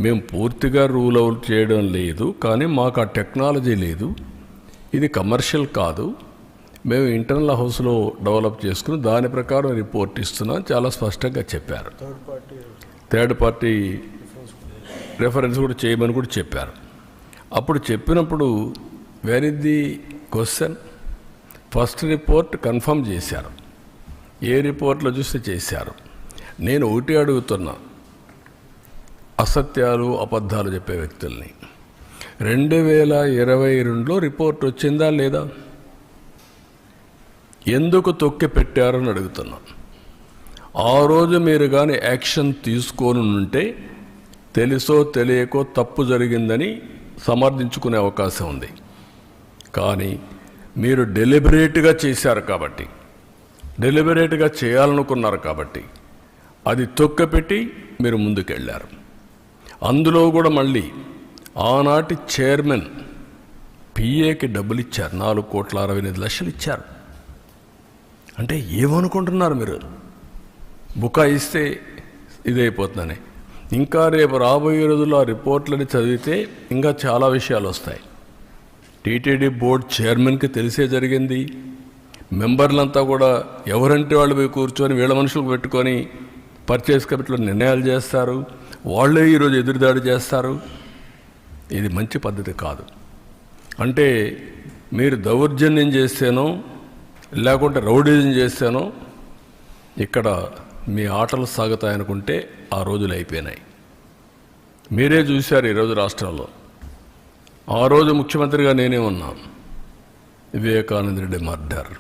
మేము పూర్తిగా rule out చేయడం లేదు, కానీ మాకు ఆ టెక్నాలజీ లేదు, ఇది కమర్షియల్ కాదు, మేము ఇంటర్నల్ హౌస్లో డెవలప్ చేసుకుని దాని ప్రకారం రిపోర్ట్ ఇస్తున్నాం చాలా స్పష్టంగా చెప్పారు. థర్డ్ పార్టీ రెఫరెన్స్ కూడా చేయమని కూడా చెప్పారు. అప్పుడు చెప్పినప్పుడు where is the question? First report confirm చేశారు, ఏ రిపోర్ట్లో చూస్తే చేశారు. నేను ఒకటి అడుగుతున్నా, అసత్యాలు అబద్ధాలు చెప్పే వ్యక్తుల్ని 2022లో రిపోర్ట్ వచ్చిందా లేదా? ఎందుకు తొక్కి పెట్టారని అడుగుతున్నా. ఆ రోజు మీరు కానీ యాక్షన్ తీసుకొని ఉంటే తెలుసో తెలియకో తప్పు జరిగిందని సమర్థించుకునే అవకాశం ఉంది. కానీ మీరు డెలిబరేట్గా చేశారు కాబట్టి, డెలిబరేట్గా చేయాలనుకున్నారు కాబట్టి అది తొక్కపెట్టి మీరు ముందుకెళ్ళారు. అందులో కూడా మళ్ళీ ఆనాటి చైర్మన్ పిఏకి డబ్బులు ఇచ్చారు, 4,68,00,000 ఇచ్చారు. అంటే ఏమనుకుంటున్నారు మీరు? బుకాయిస్తే ఇదైపోతుందని. ఇంకా రేపు రాబోయే రోజుల్లో ఆ రిపోర్ట్లని చదివితే ఇంకా చాలా విషయాలు వస్తాయి. టీటీడీ బోర్డు చైర్మన్కి తెలిసే జరిగింది. మెంబర్లంతా కూడా ఎవరంటే వాళ్ళు పోయి కూర్చొని వీళ్ళ మనుషులకు పెట్టుకొని పర్చేస్ కమిటీలో నిర్ణయాలు చేస్తారు, వాళ్ళే ఈరోజు ఎదురుదాడి చేస్తారు. ఇది మంచి పద్ధతి కాదు. అంటే మీరు దౌర్జన్యం చేస్తేనో లేకుంటే రౌడీజం చేస్తేనో ఇక్కడ మీ ఆటలు సాగుతాయనుకుంటే ఆ రోజులు అయిపోయినాయి. మీరే చూశారు ఈరోజు రాష్ట్రంలో. ఆ రోజు ముఖ్యమంత్రిగా నేనే ఉన్నాను. వివేకానంద రెడ్డి మర్డర్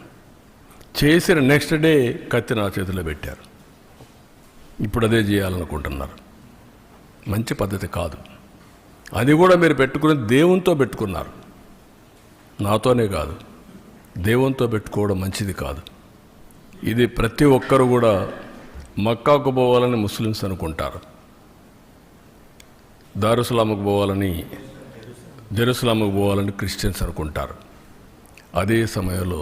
చేసిన నెక్స్ట్ డే కత్తి నా చేతిలో పెట్టారు. ఇప్పుడు అదే చేయాలనుకుంటున్నారు. మంచి పద్ధతి కాదు. అది కూడా మీరు పెట్టుకుని దేవునితో పెట్టుకున్నారు, నాతోనే కాదు, దేవునితో పెట్టుకోవడం మంచిది కాదు. ఇది ప్రతి ఒక్కరు కూడా మక్కాకు పోవాలని ముస్లిమ్స్ అనుకుంటారు, దారుసలాముకు పోవాలని, జెరూసలాముకు పోవాలని క్రిస్టియన్స్ అనుకుంటారు. అదే సమయంలో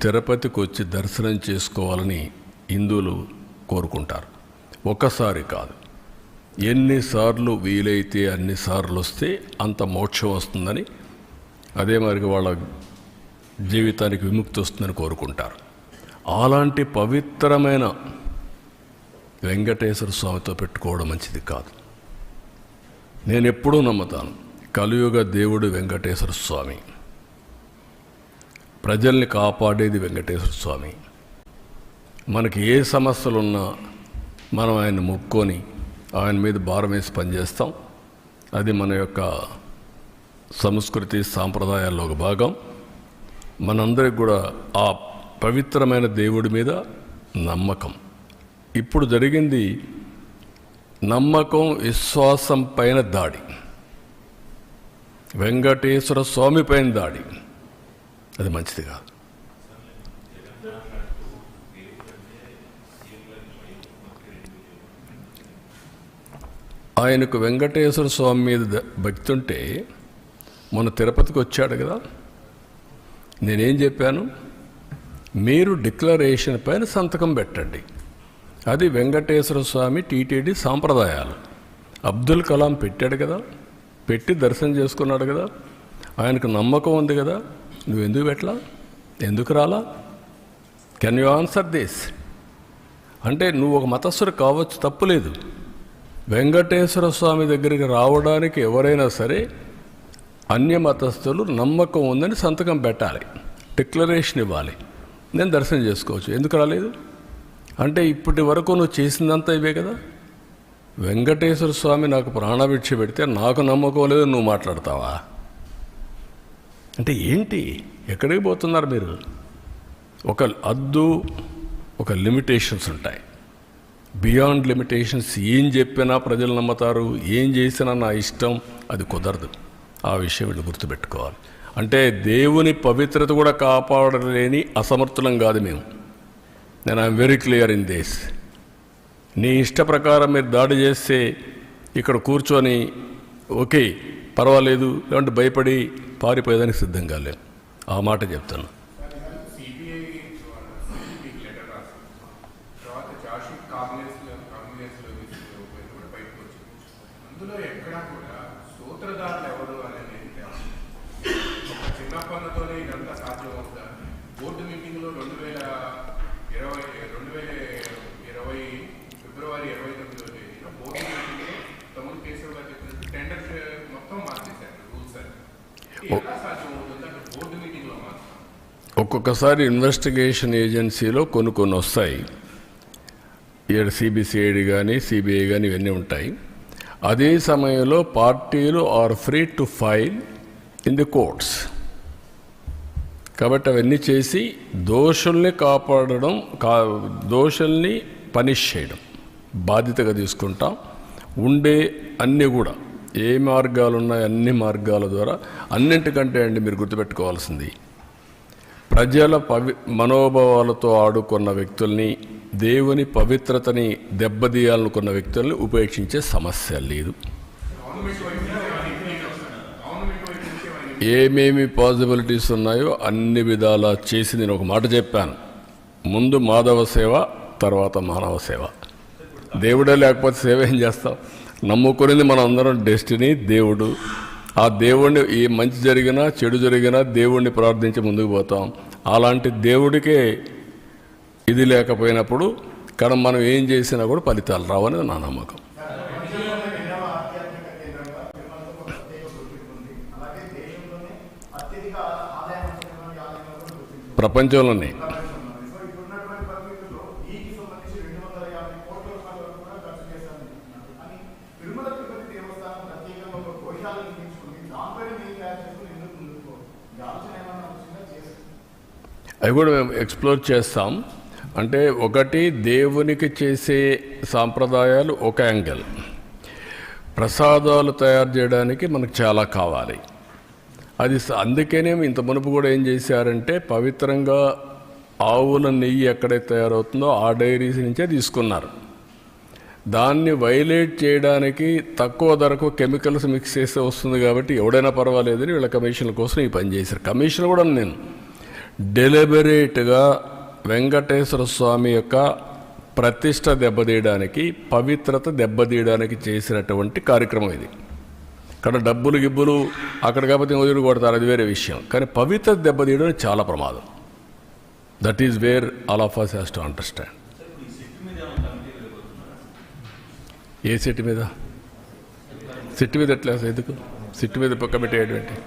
తిరుపతికి వచ్చి దర్శనం చేసుకోవాలని హిందువులు కోరుకుంటారు. ఒక్కసారి కాదు, ఎన్నిసార్లు వీలైతే అన్నిసార్లు వస్తే అంత మోక్షం వస్తుందని, అదే మరి వాళ్ళ జీవితానికి విముక్తి వస్తుందని కోరుకుంటారు. అలాంటి పవిత్రమైన వెంకటేశ్వర స్వామితో పెట్టుకోవడం మంచిది కాదు. నేను ఎప్పుడూ నమ్ముతాను, కలియుగ దేవుడు వెంకటేశ్వర స్వామి, ప్రజల్ని కాపాడేది వెంకటేశ్వర స్వామి. మనకి ఏ సమస్యలున్నా మనం ఆయన మొక్కుకొని ఆయన మీద భారం వేసి పనిచేస్తాం. అది మన యొక్క సంస్కృతి సాంప్రదాయాల్లో ఒక భాగం. మనందరికి కూడా ఆ పవిత్రమైన దేవుడి మీద నమ్మకం. ఇప్పుడు జరిగింది నమ్మకం విశ్వాసం పైన దాడి, వెంకటేశ్వర స్వామి పైన దాడి. అది మంచిది కాదు. ఆయనకు వెంకటేశ్వర స్వామి మీద భక్తి ఉంటే మొన్న తిరుపతికి వచ్చాడు కదా, నేనేం చెప్పాను? మీరు డిక్లరేషన్ పైన సంతకం పెట్టండి. అది వెంకటేశ్వర స్వామి టీటీడీ సాంప్రదాయాలు. అబ్దుల్ కలాం పెట్టాడు కదా, పెట్టి దర్శనం చేసుకున్నాడు కదా, ఆయనకు నమ్మకం ఉంది కదా, నువ్వు ఎందుకు పెట్టలా? ఎందుకు రాలా? Can you answer this? అంటే నువ్వు ఒక మతస్థుడు కావచ్చు, తప్పులేదు. వెంకటేశ్వర స్వామి దగ్గరికి రావడానికి ఎవరైనా సరే అన్య మతస్థులు నమ్మకం ఉందని సంతకం పెట్టాలి, డిక్లరేషన్ ఇవ్వాలి, నేను దర్శనం చేసుకోవచ్చు. ఎందుకు రాలేదు? అంటే ఇప్పటి వరకు నువ్వు చేసిందంతా ఇవే కదా. వెంకటేశ్వర స్వామి నాకు ప్రాణభిక్ష పెడితే నాకు నమ్మకం లేదు, నువ్వు మాట్లాడతావా? అంటే ఏంటి? ఎక్కడికి పోతున్నారు మీరు? ఒక హద్దు, ఒక లిమిటేషన్స్ ఉంటాయి. బియాండ్ లిమిటేషన్స్ ఏం చెప్పినా ప్రజలు నమ్ముతారు, ఏం చేసినా నా ఇష్టం, అది కుదరదు. ఆ విషయం వీళ్ళు గుర్తుపెట్టుకోవాలి. అంటే దేవుని పవిత్రత కూడా కాపాడలేని అసమర్థులం కాదు మేము. నేను I'm very clear in this. నీ ఇష్ట ప్రకారం మీరు దాడి చేస్తే ఇక్కడ కూర్చొని ఓకే పర్వాలేదు, లేదంటే భయపడి పారిపోయేదానికి సిద్ధంగా లేవు. ఆ మాట చెప్తాను. అందులో ఎక్కడ కూడా సూత్రధారులు ఎవరు అనేది తెలుసు. ఒక చిన్న పన్నుతోనే ఇదంతా సాధ్యం అవుతుందా? బోర్డు మీటింగ్లో 2020 ఫిబ్రవరి 29వ తేదీన బోర్డు మీటింగ్లో తమ్ముడు కేశవ్ గారు చెప్పినట్టు టెండర్ మొత్తం మార్చేశారు రూల్స్ అని. ఎలా సాధ్యం అవుతుంది అంటే బోర్డు మీటింగ్లో మాత్రం? ఒక్కొక్కసారి ఇన్వెస్టిగేషన్ ఏజెన్సీలో కొన్ని వస్తాయి. సిబిసిఐడి కానీ సిబిఐ కానీ ఇవన్నీ ఉంటాయి. అదే సమయంలో పార్టీలు are free to file in the courts. కాబట్టి అవన్నీ చేసి దోషుల్ని కాపాడడం, దోషుల్ని పనిష్ చేయడం బాధ్యతగా తీసుకుంటాం. ఉండే అన్నీ కూడా ఏ మార్గాలు ఉన్నాయో అన్ని మార్గాల ద్వారా, అన్నింటికంటే అండి మీరు గుర్తుపెట్టుకోవాల్సింది, ప్రజల మనోభావాలతో ఆడుకున్న వ్యక్తుల్ని, దేవుని పవిత్రతని దెబ్బతీయాలనుకున్న వ్యక్తుల్ని ఉపేక్షించే సమస్య లేదు. ఏమేమి పాసిబిలిటీస్ ఉన్నాయో అన్ని విధాలా చేసి నేను ఒక మాట చెప్పాను. ముందు మాధవ సేవ, తర్వాత మానవ సేవ. దేవుడే లేకపోతే సేవ ఏం చేస్తాం? నమ్ముకునేది మనం అందరం డెస్టినీ, దేవుడు. ఆ దేవుణ్ణి ఏ మంచి జరిగినా చెడు జరిగినా దేవుణ్ణి ప్రార్థించి ముందుకు పోతాం. అలాంటి దేవుడికే ఇది లేకపోయినప్పుడు కానీ మనం ఏం చేసినా కూడా ఫలితాలు రావనేది నా నమ్మకం. ప్రపంచంలోనే అవి కూడా మేము ఎక్స్ప్లోర్ చేస్తాం. అంటే ఒకటి దేవునికి చేసే సాంప్రదాయాలు ఒక యాంగిల్, ప్రసాదాలు తయారు చేయడానికి మనకు చాలా కావాలి. అది అందుకనే ఇంత మునుపు కూడా ఏం చేశారంటే పవిత్రంగా ఆవుల నెయ్యి ఎక్కడైతే తయారవుతుందో ఆ డైరీస్ నుంచే తీసుకున్నారు. దాన్ని వైలేట్ చేయడానికి తక్కువ ధరకు కెమికల్స్ మిక్స్ చేస్తే వస్తుంది కాబట్టి ఎవడైనా పర్వాలేదని వీళ్ళ కమిషన్ల కోసం ఈ పని చేశారు. కమిషన్ కూడా నేను డెలిబరేట్గా వెంకటేశ్వర స్వామి యొక్క ప్రతిష్ట దెబ్బతీయడానికి, పవిత్రత దెబ్బతీయడానికి చేసినటువంటి కార్యక్రమం ఇది. ఇక్కడ డబ్బులు గిబ్బులు అక్కడ కాకపోతే వదిలి కొడతారు, అది వేరే విషయం. కానీ పవిత్రత దెబ్బతీయడం చాలా ప్రమాదం. That is where all of us has to understand. ఏ సిట్ మీద? సిట్ మీద ఎట్లా? ఎందుకు సిట్ మీద కమిటీ ఏంటి?